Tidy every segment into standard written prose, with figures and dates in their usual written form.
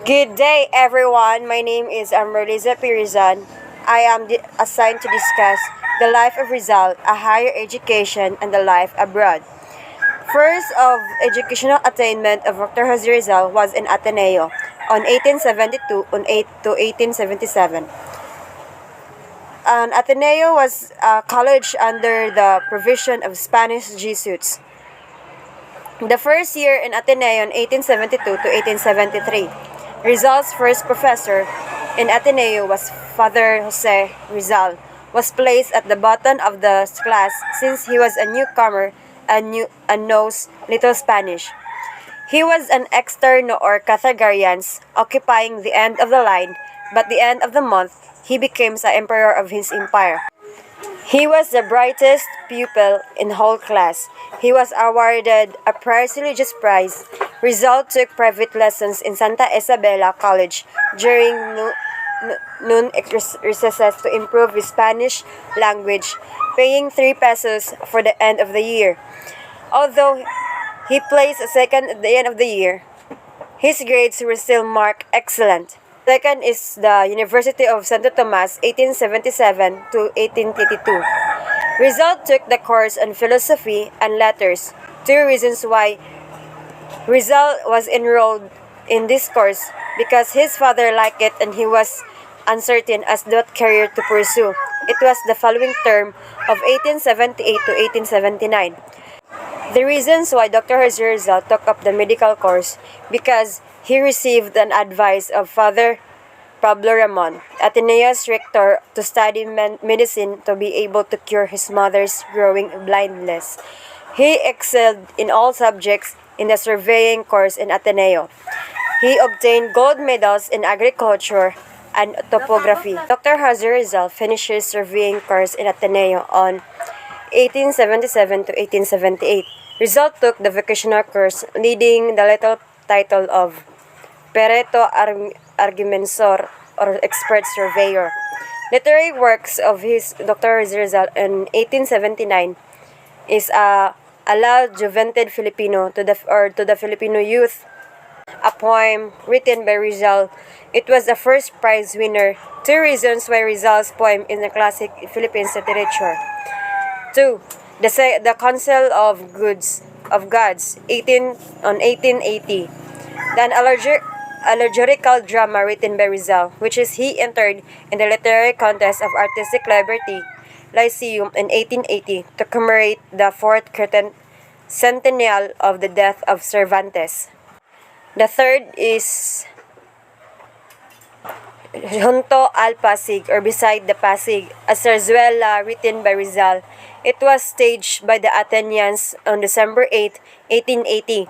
Good day, everyone. My name is Amarliza Pirizan. I am assigned to discuss the life of Rizal, a higher education, and the life abroad. First of educational attainment of Dr. Jose Rizal was in Ateneo on 1872 to 1877. Ateneo was a college under the provision of Spanish Jesuits. The first year in Ateneo in 1872 to 1873. Rizal's first professor in Ateneo was Father Jose Rizal, was placed at the bottom of the class since he was a newcomer and knows little Spanish. He was an externo or Carthaginians, occupying the end of the line, but the end of the month, he became the emperor of his empire. He was the brightest pupil in the whole class. He was awarded a prestigious prize. Rizal took private lessons in Santa Isabela College during noon recesses to improve his Spanish language, paying 3 pesos for the end of the year. Although he placed second at the end of the year, his grades were still marked excellent. Second is the University of Santo Tomas, 1877 to 1882. Rizal took the course on philosophy and letters. 2 reasons why Rizal was enrolled in this course: because his father liked it and he was uncertain as to what career to pursue. It was the following term of 1878 to 1879. The reasons why Dr. Jose Rizal took up the medical course: because he received an advice of Father Pablo Ramon, Ateneo's rector, to study medicine to be able to cure his mother's growing blindness. He excelled in all subjects in the surveying course in Ateneo. He obtained gold medals in agriculture and topography. Dr. Jose Rizal finished his surveying course in Ateneo on 1877 to 1878. Rizal took the vocational course, leading the little title of Perito Argumensor, or expert surveyor. Literary works of his Dr. Rizal in 1879 is a La Juventud Filipino to the Filipino youth, a poem written by Rizal. It was the first prize winner. 2 reasons why Rizal's poem is the classic Philippine literature. 2. The Council of Gods, 1880. Then allegorical drama written by Rizal, which is he entered in the literary contest of Artistic Liberty Lyceum in 1880 to commemorate the 4th centennial of the death of Cervantes. The third is Junto al Pasig, or Beside the Pasig, a zarzuela written by Rizal. It was staged by the Athenians on December 8, 1880.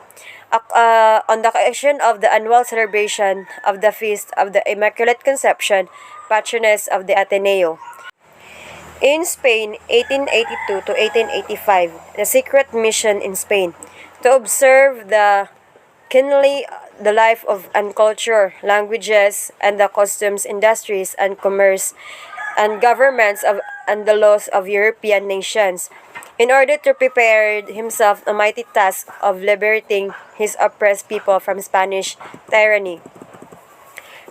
On the occasion of the annual celebration of the Feast of the Immaculate Conception, patroness of the Ateneo. In Spain, 1882 to 1885, the secret mission in Spain to observe keenly the life of and culture, languages, and the customs, industries, and commerce, and governments and the laws of European nations, in order to prepare himself a mighty task of liberating his oppressed people from Spanish tyranny.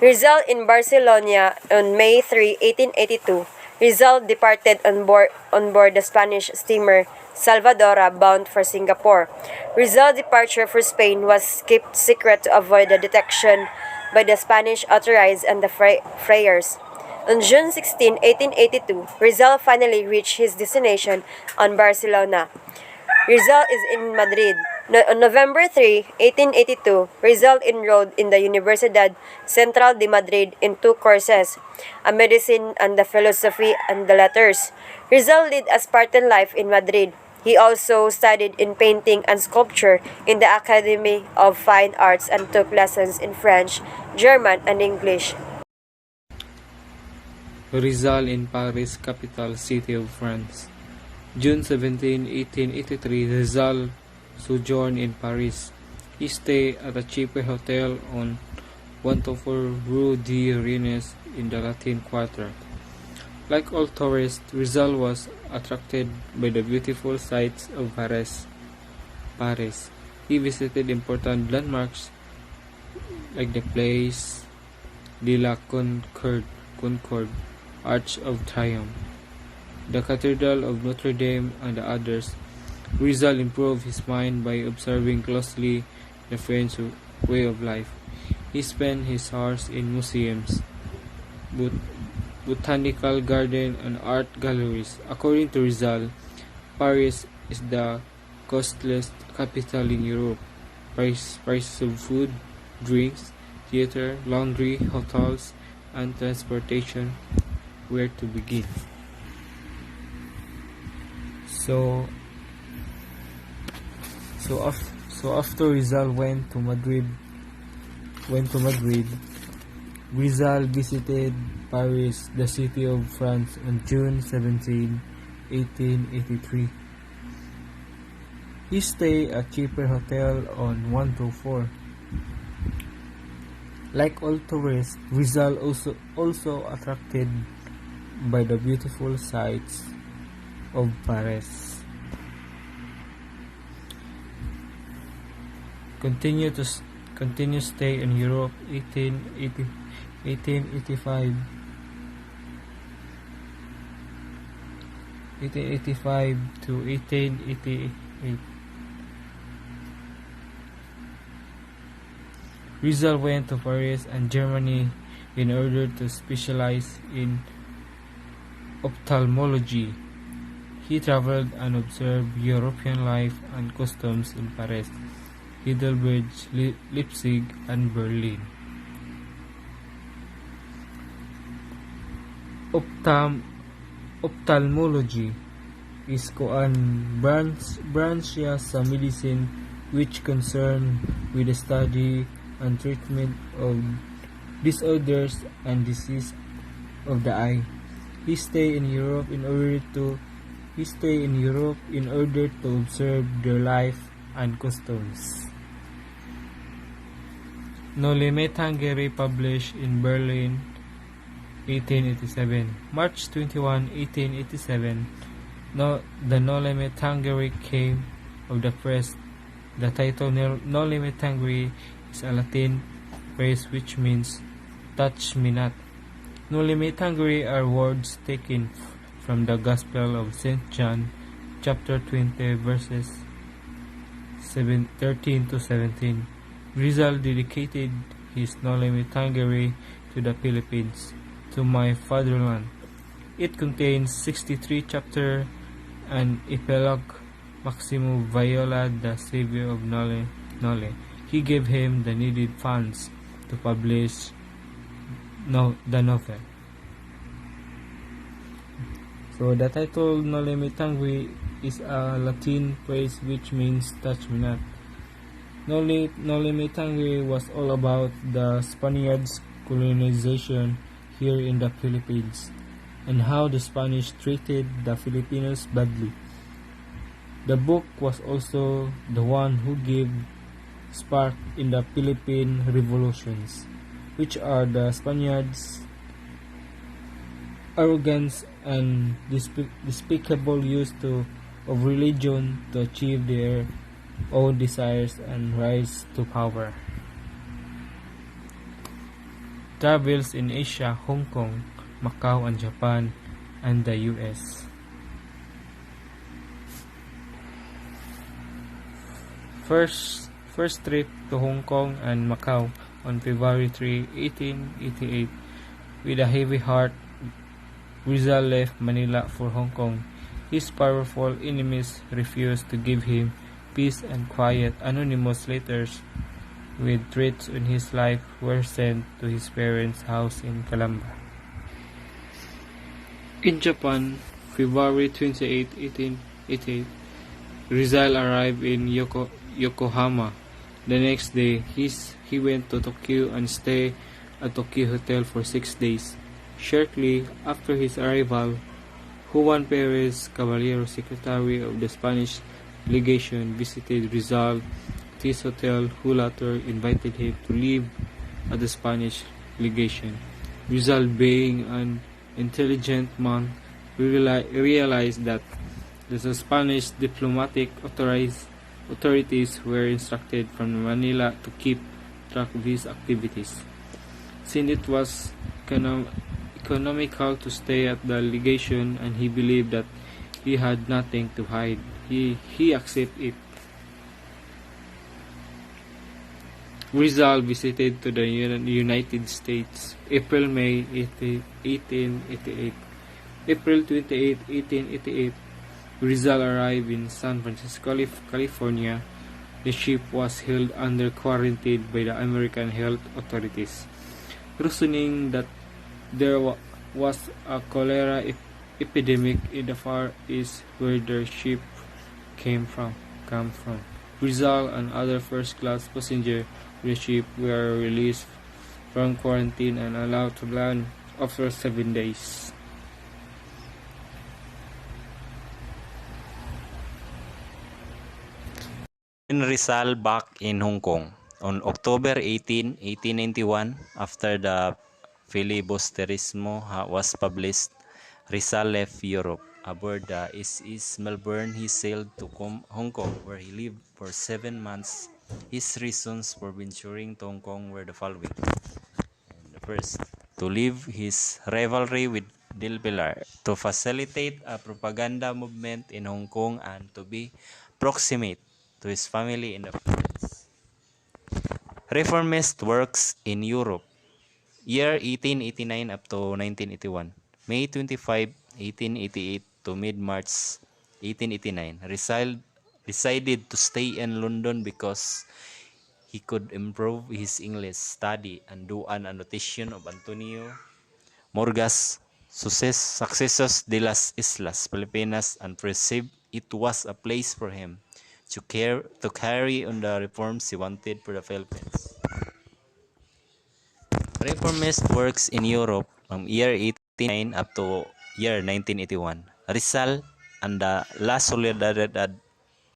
Rizal in Barcelona on May 3, 1882. Rizal departed on board the Spanish steamer Salvadora bound for Singapore. Rizal's departure for Spain was kept secret to avoid the detection by the Spanish authorities and the friars. On June 16, 1882, Rizal finally reached his destination on Barcelona. Rizal is in Madrid. On November 3, 1882, Rizal enrolled in the Universidad Central de Madrid in 2 courses, a medicine and the philosophy and the letters. Rizal led a Spartan life in Madrid. He also studied in painting and sculpture in the Academy of Fine Arts and took lessons in French, German, and English. Rizal in Paris, capital city of France. June 17, 1883, Rizal sojourned in Paris. He stayed at a cheaper hotel on 124 Rue de Rennes in the Latin Quarter. Like all tourists, Rizal was attracted by the beautiful sights of Paris. He visited important landmarks like the Place de la Concorde, Arch of Triumph, the Cathedral of Notre Dame, and the others. Rizal improved his mind by observing closely the French way of life. He spent his hours in museums, botanical garden, and art galleries. According to Rizal, Paris is the costliest capital in Europe. Prices of food, drinks, theater, laundry, hotels, and transportation where to begin. So after Rizal went to Madrid, Rizal visited Paris, the city of France, on June 17, 1883. He stayed at a cheaper hotel on 124. Like all tourists, Rizal also attracted by the beautiful sights of Paris. Continue stay in Europe 1885 to 1888. Rizal went to Paris and Germany in order to specialize in ophthalmology. He traveled and observed European life and customs in Paris, Heidelberg, Leipzig, and Berlin. Ophthalmology is branch sa medicine which concern with the study and treatment of disorders and disease of the eye. He stayed in Europe in order to observe their life and customs. Noli Me Tangere published in Berlin 1887. March 21, 1887, the Noli Me Tangere came of the press. The title Noli Me Tangere is a Latin phrase which means touch me not. Noli Me Tangere are words taken from the Gospel of St. John, chapter 20, verses 13 to 17. Rizal dedicated his Noli Me Tangere to the Philippines, to my fatherland. It contains 63 chapters and epilogue. Maximo Viola, the savior of Noli, he gave him the needed funds to publish the novel. So the title Noli Me Tangere is a Latin phrase which means touch me not. Noli Me Tangere was all about the Spaniards' colonization here in the Philippines and how the Spanish treated the Filipinos badly. The book was also the one who gave spark in the Philippine revolutions, which are the Spaniards' arrogance and despicable use of religion to achieve their own desires and rise to power. Travels in Asia, Hong Kong, Macau, and Japan, and the US. First trip to Hong Kong and Macau on February 3, 1888. With a heavy heart, Rizal left Manila for Hong Kong. His powerful enemies refused to give him peace and quiet. Anonymous letters with threats on his life were sent to his parents' house in Calamba. In Japan, February 28, 1888, Rizal arrived in Yokohama. The next day, he went to Tokyo and stayed at Tokyo Hotel for 6 days. Shortly after his arrival, Juan Perez Caballero, secretary of the Spanish legation, visited Rizal at his hotel, who later invited him to live at the Spanish legation. Rizal, being an intelligent man, realized that the Spanish diplomatic authorities were instructed from Manila to keep track these activities, since it was economical to stay at the legation and he believed that he had nothing to hide. He accepted it. Rizal visited to the United States April-May 1888. April 28, 1888, Rizal arrived in San Francisco, California. The ship was held under quarantine by the American health authorities, reasoning that there was a cholera epidemic in the Far East where the ship came from. Rizal and other first-class passengers on the ship were released from quarantine and allowed to land after 7 days. In Rizal back in Hong Kong. On October 18, 1891, after the filibusterismo was published, Rizal left Europe. Aboard the SS Melbourne, he sailed to Hong Kong, where he lived for 7 months. His reasons for venturing to Hong Kong were the following. The first, to leave his rivalry with LWR, to facilitate a propaganda movement in Hong Kong, and to be proximate to his family in the Philippines. Reformist works in Europe, year 1889 up to 1981. May 25, 1888 to mid-March 1889. Decided to stay in London because he could improve his English study and do an annotation of Antonio Morgas Sucesos de las Islas Filipinas and perceived it was a place for him to carry on the reforms he wanted for the Philippines. Reformist works in Europe from year 1889 up to year 1981. Rizal and the La Solidaridad,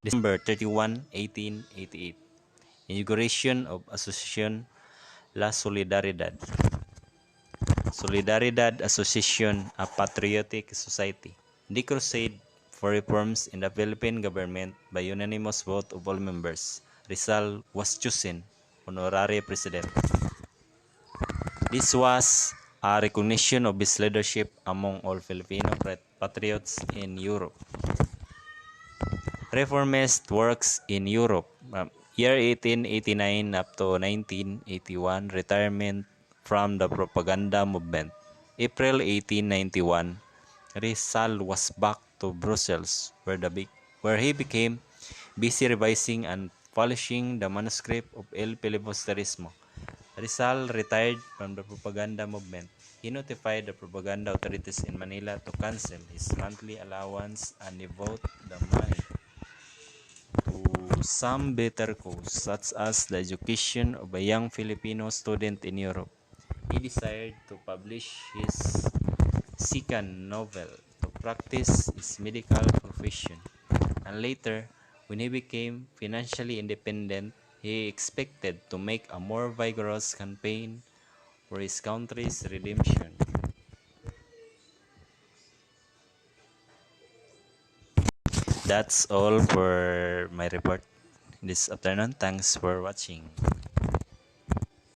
December 31, 1888. Inauguration of Association La Solidaridad. Solidaridad Association, a patriotic society. The crusade for reforms in the Philippine government by unanimous vote of all members. Rizal was chosen honorary president. This was a recognition of his leadership among all Filipino patriots in Europe. Reformist works in Europe, year 1889 up to 1981, retirement from the propaganda movement. April 1891, Rizal was back to Brussels, where he became busy revising and polishing the manuscript of El Filibusterismo. Rizal retired from the propaganda movement. He notified the propaganda authorities in Manila to cancel his monthly allowance and devote the money to some better cause, such as the education of a young Filipino student in Europe. He desired to publish his second novel to practice his medical profession. And later, when he became financially independent, he expected to make a more vigorous campaign for his country's redemption. That's all for my report this afternoon. Thanks for watching.